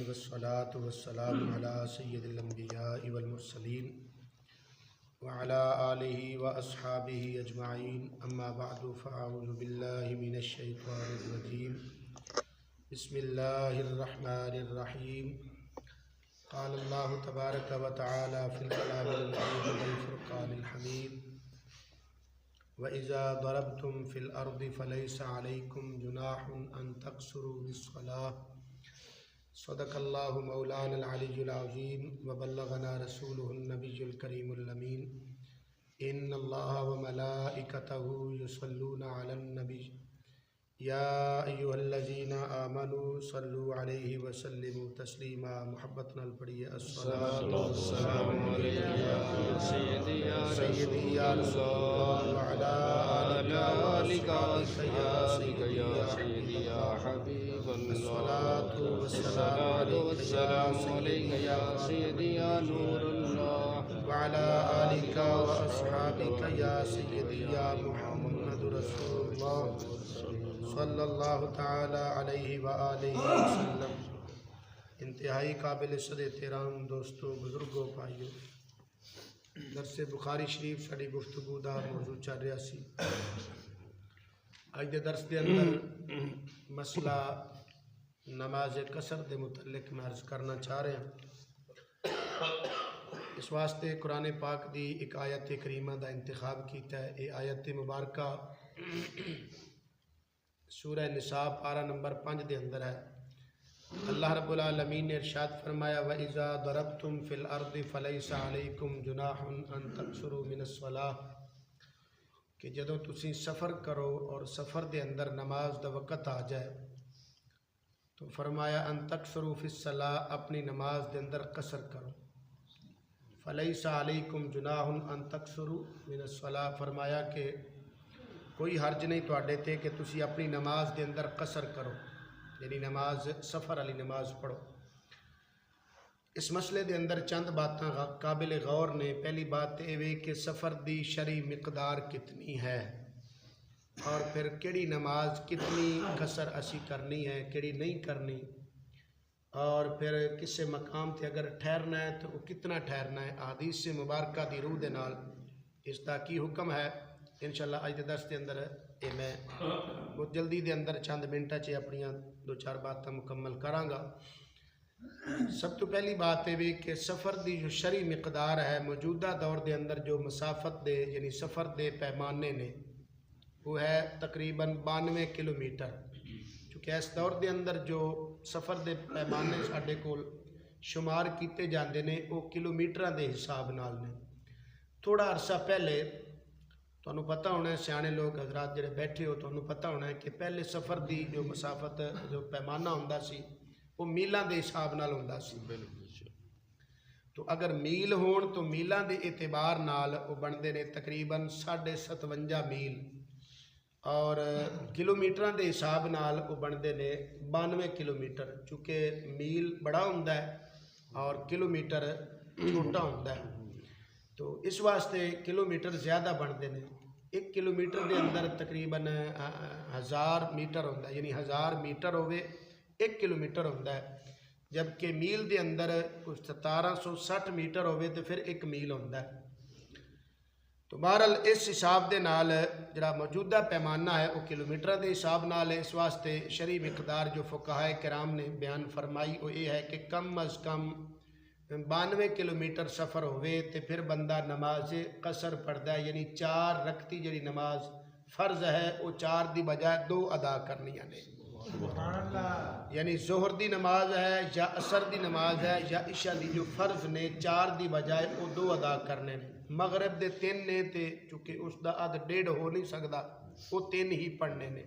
والصلاة والسلام على سید الانبیاء والمرسلین وعلى آلہ واصحابہ اجمعین اما بعد فاعوذ باللہ من الشیطان الرجیم بسم اللہ الرحمن الرحیم قال اللہ تبارک و تعالی فی الکلام المجید والفرقان الحمید وَإِذَا ضَرَبْتُمْ فِي الْأَرْضِ فَلَيْسَ عَلَيْكُمْ جُنَاحٌ أَن تَقْصُرُوا بِالصَّلَاةِ صدق اللہ مولانا العلی العظیم وبلغنا رسولہ النبی الکریم الامین ان اللہ وملائکتہ یصلون علی النبی یا ایہا الذین آمنوا صلوا علیہ وسلموا تسلیما محبت نال پڑھیے الصلاۃ والسلام علیکم سیدی یا رسول اللہ وعلی آلک یا سیدی یا حبیب اللہ والسلام علیک یا سیدی یا نور اللہ وعلی آلک واصحابک یا سیدی یا محمد رسول اللہ صلی اللہ تعالی علیہ وآلہ وسلم۔ انتہائی قابل صد احترام دوستوں، بزرگوں، بھائیوں، درس بخاری شریف ساری گفتگو دا موضوع چل رہا سی۔ اج دے درس دے اندر مسئلہ نماز قصر دے متعلق میں عرض کرنا چاہ رہے ہیں۔ اس واسطے قرآن پاک دی ایک آیت کریمہ دا انتخاب کیتا ہے۔ یہ آیت مبارکہ سورہ نساء پارہ نمبر 5 دے اندر ہے۔ اللہ رب العالمین نے ارشاد فرمایا وَإِذَا ضَرَبْتُمْ فِي الْأَرْضِ فَلَيْسَ عَلَيْكُمْ جُنَاحٌ أَن تَقْصُرُوا مِنَ الصَّلَاةِ کہ جدوں تسی سفر کرو اور سفر دے اندر نماز دا وقت آ جائے تو فرمایا ان تقصروا فی الصلاۃ اپنی نماز دے اندر قصر کرو۔ فَلَيْسَ عَلَيْكُمْ جُنَاحٌ أَن تَقْصُرُوا مِنَ الصَّلَاةِ فرمایا کہ کوئی حرج نہیں تواڈے تے کہ تسی اپنی نماز دے اندر قصر کرو، یعنی نماز سفر والی نماز پڑھو۔ اس مسئلے دے اندر چند باتاں قابل غور نے۔ پہلی بات یہ ہے کہ سفر دی شرعی مقدار کتنی ہے، اور پھر کیڑی نماز کتنی قصر اسی کرنی ہے کیڑی نہیں کرنی، اور پھر کسے مقام تے اگر ٹھہرنا ہے تو وہ کتنا ٹھہرنا ہے۔ احادیث مبارکہ دی روح دے نال اس دا کی حکم ہے انشاءاللہ اج دے درس دے اندر یہ میں بہت جلدی دے اندر چند منٹاں چ اپنی دو چار باتاں مکمل کراں گا۔ سب تو پہلی بات یہ کہ سفر دی جو شرعی مقدار ہے موجودہ دور دے اندر جو مسافت دے یعنی سفر دے پیمانے نے وہ ہے تقریباً 92 کلومیٹر۔ چونکہ اس دور دے اندر جو سفر دے پیمانے ساڈے کول شمار کیتے جاندے نے وہ کلومیٹراں دے حساب نال نے۔ تھوڑا عرصہ پہلے تانوں پتہ ہونا ہے، سیانے لوگ حضرات جڑے بیٹھے ہو تانوں پتہ ہونا ہے کہ پہلے سفر دی جو مسافت جو پیمانہ ہوندا سی وہ میلاں دے حساب نال ہوندا سی۔ تو اگر میل ہون تو میلاں دے اعتبار نال وہ بندے نے تقریباً 57.5 میل، اور کلومیٹراں دے حساب نال وہ بندے نے 92 کلومیٹر۔ چونکہ میل بڑا ہوندا ہے اور کلومیٹر چھوٹا ہوندا ہے تو اس واسطے کلومیٹر زیادہ بنتے ہیں۔ 1 کلومیٹر دے اندر تقریباً 1000 میٹر ہوتا ہے، یعنی 1000 میٹر ہوئے 1 کلومیٹر ہوتا ہے، جبکہ میل دے اندر 1760 میٹر ہوئے تو پھر 1 میل ہوتا ہے۔ تو بہرحال اس حساب دے نال جڑا موجودہ پیمانہ ہے وہ کلومیٹر دے حساب نال ہے۔ اس واسطے شرعی مقدار جو فقہائے کرام نے بیان فرمائی وہ یہ ہے کہ کم از کم 92 کلومیٹر سفر ہوئے تو پھر بندہ نماز قصر پڑھتا ہے، یعنی 4 رکعتی جڑی نماز فرض ہے وہ 4 دی بجائے 2 ادا کرنی ہے۔ یعنی ظہر دی نماز ہے یا عصر دی نماز ہے یا عشاء دی جو فرض نے 4 دی بجائے وہ 2 ادا کرنے نے۔ مغرب دے 3 نے تے چونکہ اس دا عد 1.5 ہو نہیں سکتا، وہ 3 ہی پڑھنے نے۔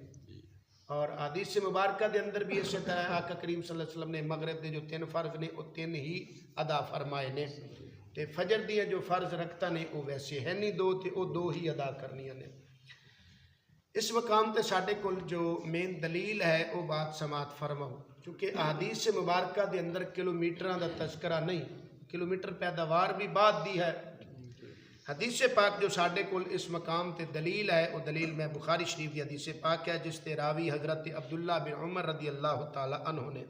اور حدیث مبارکہ دے اندر بھی اسی طرح آقا کریم صلی اللہ علیہ وسلم نے مغرب دے جو 3 فرض نے وہ 3 ہی ادا فرمائے نے، تے فجر دیاں جو فرض رکھتا نے وہ ویسے ہے نہیں 2 تے وہ 2 ہی ادا کرنیاں نے۔ اس مقام تے ساڈے کول جو مین دلیل ہے وہ بات سماعت فرماؤ، چونکہ احادیث مبارکہ دے اندر کلومیٹراں دا تذکرہ نہیں، کلومیٹر پیداوار بھی بعد دی ہے۔ حدیث پاک جو ساڈے کول اس مقام تے دلیل ہے وہ دلیل میں بخاری شریف کی حدیث پاک ہے جس تے راوی حضرت عبداللہ بن عمر رضی اللہ تعالی عنہ نے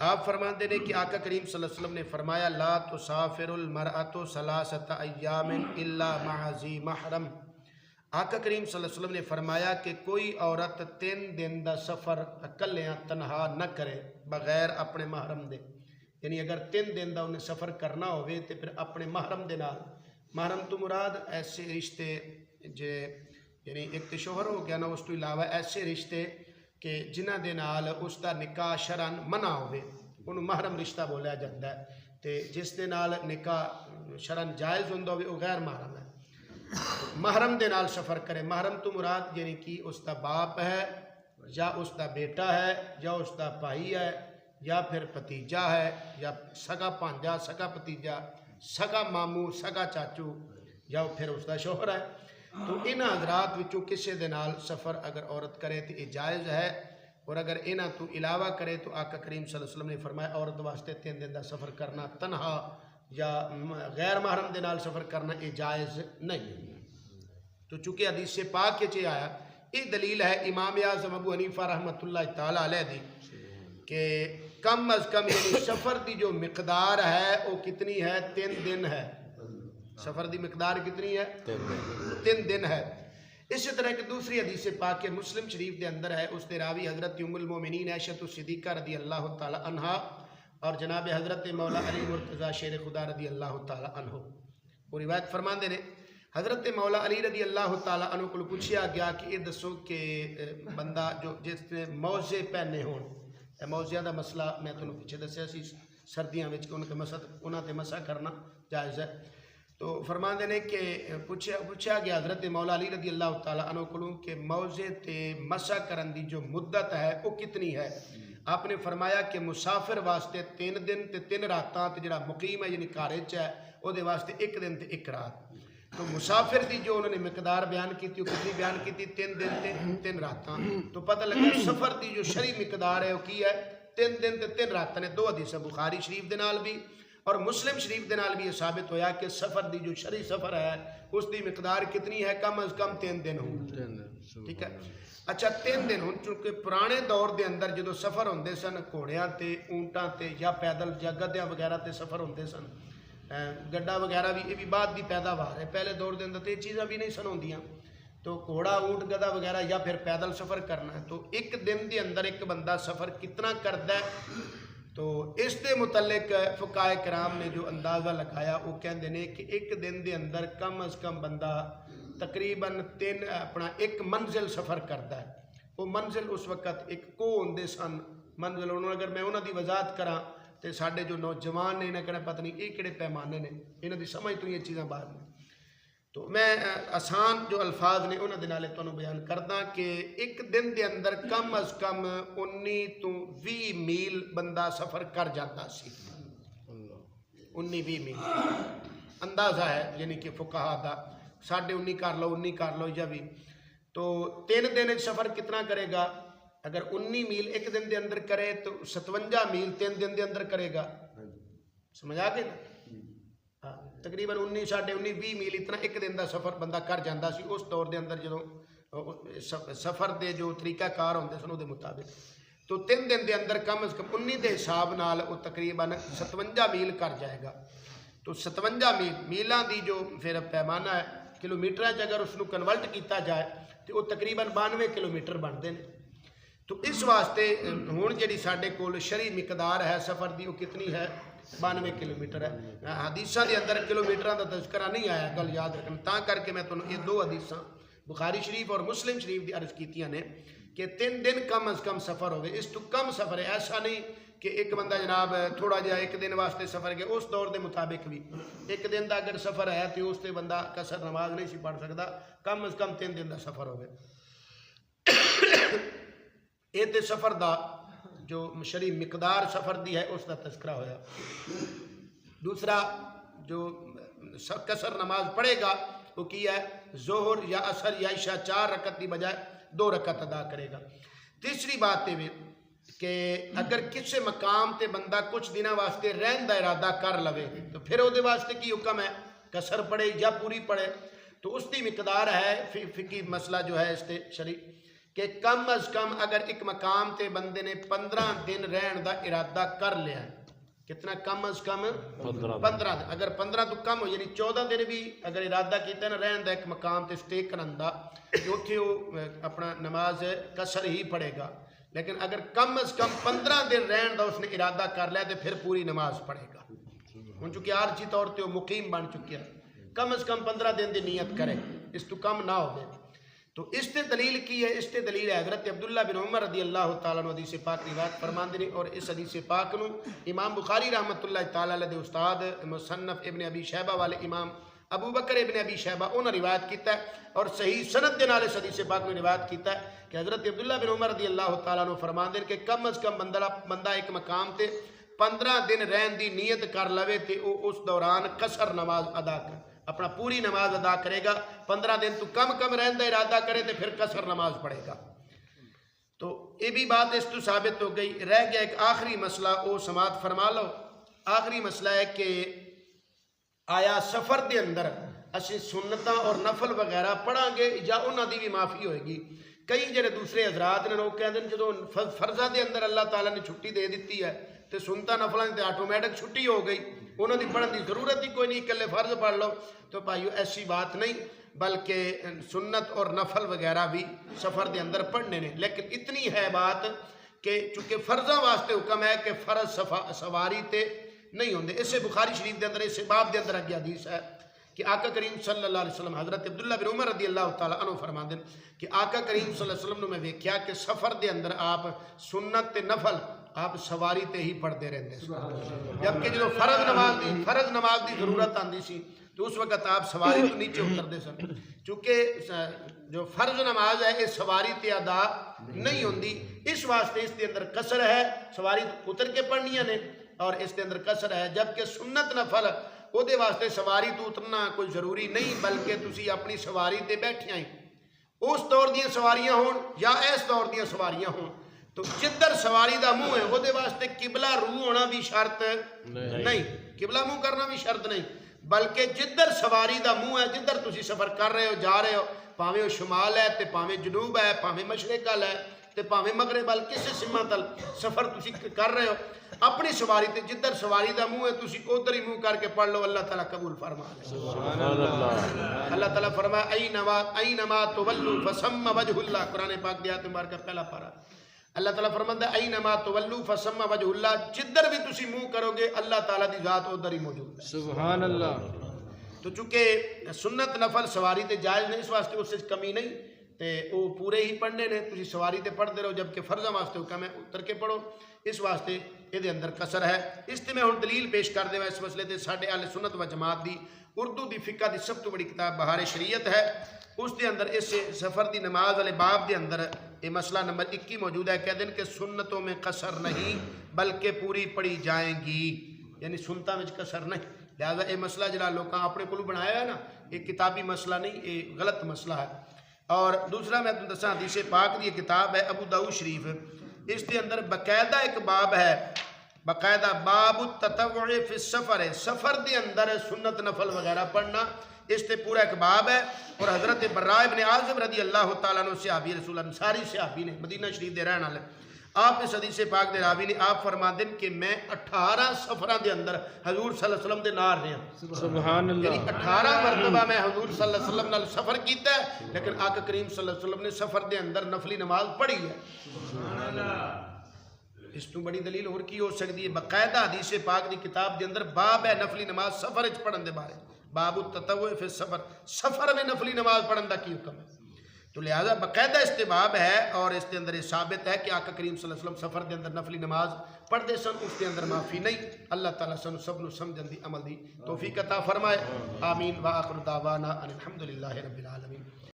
آپ فرماتے ہیں کہ آقا کریم صلی اللہ علیہ وسلم نے فرمایا لا تسافر المرأة ثلاثة ایام الا مع ذی محرم۔ آقا کریم صلی اللہ علیہ وسلم نے فرمایا کہ کوئی عورت 3 دن دا سفر اکلیاں تنہا نہ کرے بغیر اپنے محرم دے، یعنی اگر 3 دن دا انہیں سفر کرنا ہوئے تو پھر اپنے محرم دے نال، محرم تو مراد ایسے رشتے جے یعنی ایک تو شوہر ہو گیا نا، اس تو علاوہ ایسے رشتے کہ جنہ دے نال اس دا نکاح شرعن منع ہوئے انہوں محرم رشتہ بولیا جاتا ہے، تے جس دے نال نکاح شرعن جائز ہوندہ ہوئے وہ غیر محرم ہے۔ محرم دے نال سفر کرے، محرم تو مراد یعنی کہ اس دا باپ ہے یا اس دا بیٹا ہے یا اس دا بھائی ہے یا پھر بھتیجا ہے یا سگا پانجا، سگا بھتیجا، سگا ماموں، سگا چاچو یا پھر اس دا شوہر ہے۔ تو ان حضرات وچوں کسے دے نال سفر اگر عورت کرے تو یہ جائز ہے، اور اگر انہاں تو علاوہ کرے تو آقا کریم صلی اللہ علیہ وسلم نے فرمایا عورت واسطے 3 دن دا سفر کرنا تنہا یا غیر محرم دے نال سفر کرنا یہ جائز نہیں۔ تو چونکہ حدیث پاک کے آیا یہ دلیل ہے امام اعظم ابو حنیفہ رحمۃ اللہ تعالی علیہ دی کہ کم از کم یعنی سفر دی جو مقدار ہے وہ کتنی ہے؟ 3 دن ہے۔ سفر دی مقدار کتنی ہے؟ 3 دن ہے۔ اسی طرح کہ دوسری حدیث پاک کے مسلم شریف دے اندر ہے، اس دے راوی حضرت ام المومنین عائشہ صدیقہ رضی اللہ تعالی عنہا اور جناب حضرت مولا علی مرتضیٰ شیر خدا رضی اللہ تعالی عنہ وہ روایت فرماندے نے حضرت مولا علی رضی اللہ تعالی عنہ کو پوچھا گیا کہ یہ دسو کہ بندہ جو جس نے موزے پہنے ہون، موزیاں دا مسئلہ میں تمہیں پیچھے دسیا سی سردیاں وچ کہ انہاں تے مسح کرنا جائز ہے، تو فرماندے نے کہ پوچھا گیا حضرت مولا علی رضی اللہ تعالی عنہ کو کہ موزے تے مسح کرن دی جو مدت ہے وہ کتنی ہے؟ آپ نے فرمایا کہ مسافر واسطے 3 دن تے 3 راتاں تے جڑا مقیم ہے یعنی گھر وچ ہے او دے واسطے 1 دن تے 1 رات۔ تو مسافر دی جو انہوں نے مقدار بیان کی تھی وہ کتنی بیان کی تھی؟ 3 دن تے 3 راتاں۔ تو پتہ لگا سفر دی جو شرعی مقدار ہے وہ کی ہے؟ 3 دن تے 3 راتاں نے۔ 2 حدیث بخاری شریف دے نال بھی اور مسلم شریف دے نال بھی یہ ثابت ہویا کہ سفر دی جو شرعی سفر ہے اس دی مقدار کتنی ہے؟ کم از کم 3 دن ہوں۔ ٹھیک ہے، اچھا 3 دن ہوں، چونکہ پرانے دور دے اندر جدو سفر ہوندے سن گھوڑیاں تے اونٹاں تے یا پیدل یا گدیاں وغیرہ تے سفر ہوندے سن، گڈا وغیرہ بھی یہ بھی بعد دی پیداوار ہے، پہلے دور دے اندر تو یہ چیزاں بھی نہیں سن ہوندیاں، تو گھوڑا اونٹ گدا وغیرہ یا پھر پیدل سفر کرنا ہے۔ تو 1 دن دے اندر ایک بندہ سفر کتنا کردا ہے؟ تو اس دے متعلق فقہاء کرام نے جو اندازہ لگایا وہ کہندے نے کہ 1 دن دے اندر کم از کم بندہ تقریباً 1 منزل سفر کرتا ہے۔ وہ منزل اس وقت ایک کو ہوندے سن منزل، اگر میں انہوں دی وضاحت کراں تو ساڈے جو نوجوان نے انہیں کہنا پتہ نہیں یہ کہڑے پیمانے نے، انہوں دی سمجھ تو یہ چیزاں بعد میں، تو میں آسان جو الفاظ نے انہوں دے نالے تانوں بیان کردا کہ 1 دن دے اندر کم از کم 19 تو 20 میل بندہ سفر کر جاتا سی۔ 19-20 میل اندازہ ہے یعنی کہ فقہاء دا، 19.5 کر لو 19 کر لو یا بھی، تو 3 دن سفر کتنا کرے گا؟ اگر 19 میل 1 دن دے اندر کرے تو 57 میل 3 دن دے اندر کرے گا۔ سمجھ آ گئے نا؟ تقریباً 19 ساڑھے 19 20 میل اتنا 1 دن دا سفر بندہ کر جاندہ سی اس دور دے اندر جدوں سفر دے جو طریقہ کار ہوندے سن دے مطابق۔ تو 3 دن دے اندر کم از کم 19 دے حساب نال وہ تقریباً 57 میل کر جائے گا۔ تو 57 میلاں دی جو پھر پیمانہ ہے کلومیٹر اگر اس کو کنورٹ کیتا جائے تو وہ تقریباً 92 کلومیٹر بنتے ہیں۔ تو اس واسطے ہون جڑی ساڈے کول شرعی مقدار ہے سفر دی وہ کتنی ہے؟ 92 کلومیٹر ہے۔ حدیثاں دے اندر کلومیٹراں دا تذکرہ نہیں آیا، گل یاد رکھنا، تاں کر کے میں تانوں یہ 2 حدیثاں بخاری شریف اور مسلم شریف دی عرض کیتیاں نے کہ 3 دن کم از کم سفر ہوئے، اس تو کم سفر ہے۔ ایسا نہیں کہ ایک بندہ جناب تھوڑا جہا 1 دن واسطے سفر گیا، اس دور دے مطابق بھی 1 دن دا اگر سفر ہے تو اس تے بندہ قصر نماز نہیں سی پڑھ سکتا، کم از کم 3 دن دا سفر ہوئے۔ یہ تے سفر دا جو شرعی مقدار سفر دی ہے اس دا تذکرہ ہویا۔ دوسرا جو قصر نماز پڑھے گا وہ کی ہے؟ ظہر یا عصر یا عشاء 4 رکعت دی بجائے 2 رکعت ادا کرے گا۔ تیسری بات یہ کہ اگر کسی مقام تے بندہ کچھ دنوں واسطے رہن دا ارادہ کر لوے تو پھر وہ واسطے کی حکم ہے؟ کسر پڑے یا پوری پڑے، تو اس کی مقدار ہے فقہی مسئلہ جو ہے اس تے شریع کہ کم از کم اگر ایک مقام تے بندے نے 15 دن رہن دا ارادہ کر لیا ہے، کتنا کم از کم 15 دن، اگر 15 تو کم ہو یعنی 14 دن بھی اگر ارادہ کیتا ہے نا رہن دا ایک مقام تے سٹے کرن دا، اوتھے وہ اپنا نماز قصر ہی پڑھے گا، لیکن اگر کم از کم 15 دن رہن دا اس نے ارادہ کر لیا تو پھر پوری نماز پڑھے گا، ہن چونکہ عارضی طور تے وہ مقیم بن چکی ہے، کم از کم 15 دن دی نیت کرے، اس تو کم نہ ہو گئے۔ تو اس تے دلیل کی ہے؟ اس تے دلیل ہے حضرت عبداللہ بن عمر رضی اللہ تعالیٰ عنہ حدیث پاک روایت فرماندے نے، اور اس حدیث پاک نو امام بخاری رحمۃ اللہ تعالیٰ علیہ دے استاد مصنف ابن ابی شیبہ والے امام ابو بکر ابن ابی شیبہ انہوں نے روایت کیتا ہے، اور صحیح سند دے نال اس حدیث پاک میں روایت کیتا ہے کہ حضرت عبداللہ بن عمر رضی اللہ تعالیٰ عنہ فرماندے کہ کم از کم بندہ ایک مقام تے 15 دن رہن دی نیت کر لوے تے اس دوران قصر نماز ادا کر اپنا پوری نماز ادا کرے گا، 15 دن تو کم رہن دا ارادہ کرے تو پھر قصر نماز پڑھے گا۔ تو یہ بھی بات اس تو ثابت ہو گئی۔ رہ گیا ایک آخری مسئلہ، وہ سماعت فرما لو۔ آخری مسئلہ ہے کہ آیا سفر دے اندر اسی سنتاں اور نفل وغیرہ پڑھاں گے یا انہاں دی بھی معافی ہوئے گی؟ کئی جڑے دوسرے حضرات نے لوگ کہتے ہیں جدوں فرضاں دے اندر اللہ تعالیٰ نے چھٹی دے دیتی ہے تو سنتاں نفلاں تے آٹومیٹک چھٹی ہو گئی، انہوں دی پڑھن دی ضرورت ہی کوئی نہیں، اکلے فرض پڑھ لو۔ تو بھائیو ایسی بات نہیں، بلکہ سنت اور نفل وغیرہ بھی سفر دے اندر پڑھنے نے، لیکن اتنی ہے بات کہ چونکہ فرضاں واسطے حکم ہے کہ فرض سواری تے نہیں ہوندے۔ اس سے بخاری شریف دے اندر اس باب دے اندر اگے حدیث ہے کہ آقا کریم صلی اللہ علیہ وسلم حضرت عبداللہ بن عمر رضی اللہ تعالیٰ عنہ فرماندے کہ آقا کریم صلی اللہ علیہ وسلم نے میں ویکھیا کہ سفر دے اندر آپ سنت تے نفل آپ سواری تے ہی پڑھتے رہتے، جبکہ جو فرض نماز دی ضرورت آندی سی تو اس وقت آپ سواری تو نیچے اترتے سن، چونکہ جو فرض نماز ہے یہ سواری تے ادا نہیں ہوندی، اس واسطے اس دے اندر قصر ہے، سواری اتر کے پڑھنیاں نے اور اس دے اندر قصر ہے، جبکہ سنت نفل وہ دے واسطے سواری تو اترنا کوئی ضروری نہیں، بلکہ تسی اپنی سواری تے بیٹھیاں ہی اس دور دیاں سواریاں ہون یا اس دور دیاں سواریاں ہون، تو جدر سواری دا منہ ہے وہ دے واسطے قبلہ روح ہونا بھی شرط نہیں، قبلہ منہ کرنا بھی شرط نہیں، بلکہ جدر سواری دا منہ ہے، جدر تسی سفر کر رہے ہو جا رہے ہو، پاویں وہ شمال ہے تے پاویں جنوب ہے، پاویں مشرق ہے تے پاویں مغرب ہے، کسی سمت ال سفر تسی کر رہے ہو، اپنی سواری تے جدر سواری دا منہ ہے تسی ادھر ہی منہ کر کے پڑھ لو، اللہ تعالیٰ قبول فرما لے۔ اللہ تعالیٰ فرمایا اینما تولوا فثم وجہ اللہ، قرآن پاک دی آیت مبارکہ پہلا پارہ، اللہ تعالیٰ فرماتا ہے اینما تولوا فثم وجہ اللہ، جدھر بھی تسی منہ کرو گے اللہ تعالیٰ دی ذات ادھر ہی موجود ہے۔ سبحان اللہ۔ تو چونکہ سنت نفل سواری تے جائز نہیں، اس واسطے اس سے کمی نہیں تے وہ پورے ہی پڑھنے نے، تسی سواری تے پڑھ دے رہو، جبکہ فرضاں واسطے حکم ہے اتر کے پڑھو، اس واسطے یہ دے اندر قصر ہے۔ اس تے میں ہن دلیل پیش کر دے اس مسئلے تے ساڈے اہل سنت و جماعت دی اردو دی فقہ دی سب تو بڑی کتاب بہار شریعت ہے، اس دے اندر اس سفر دی نماز والے باب دے اندر یہ مسئلہ نمبر 21 موجود ہے، کہتے ہیں کہ سنتوں میں قصر نہیں بلکہ پوری پڑھی جائیں گی، یعنی سنتاں وچ قصر نہیں، لہذا یہ مسئلہ جڑا لوکاں اپنے کولوں بنایا ہے نا، یہ کتابی مسئلہ نہیں، یہ غلط مسئلہ ہے۔ اور دوسرا میں تمہیں دساں حدیث پاک دی کتاب ہے ابو داؤد شریف، اس دے اندر باقاعدہ ایک باب ہے، باقاعدہ باب التطوع فی السفر ہے، سفر دے اندر سنت نفل وغیرہ پڑھنا، اس تے پورا ایک باب ہے۔ اور حضرت براء ابن عازب رضی اللہ تعالیٰ عنہ صحابی رسول انصاری صحابی نے، مدینہ شریف دے رہن والے، آپ اس حدیث پاک دے راوی نے آپ فرماندے کہ میں 18 سفراں دے اندر حضور صلی اللہ علیہ وسلم دے نال رہا، سبحان اللہ، یعنی 18 مرتبہ میں حضور صلی اللہ علیہ وسلم نال سفر کیتا ہے، لیکن آقا کریم صلی اللہ علیہ وسلم نے سفر دے اندر نفلی نماز پڑھی ہے، سبحان اللہ۔ اس تو بڑی دلیل اور کی ہو سکتی ہے؟ باقاعدہ حدیث پاک دی کتاب دے اندر باب ہے نفلی نماز سفر وچ پڑھن دے بارے، باب التطوع فی السفر، سفر میں نفلی نماز پڑھن دا کی حکم ہے؟ تو لہذا باقاعدہ استباب ہے، اور اس کے اندر یہ ثابت ہے کہ آقا کریم صلی اللہ علیہ وسلم سفر دے اندر نفلی نماز پڑھتے سن، اس کے اندر معافی نہیں۔ اللہ تعالیٰ سن سب نو سمجھن دی عمل دی توفیق عطا فرمائے، آمین۔ وآخر دعوانا ان الحمدللہ رب العالمین۔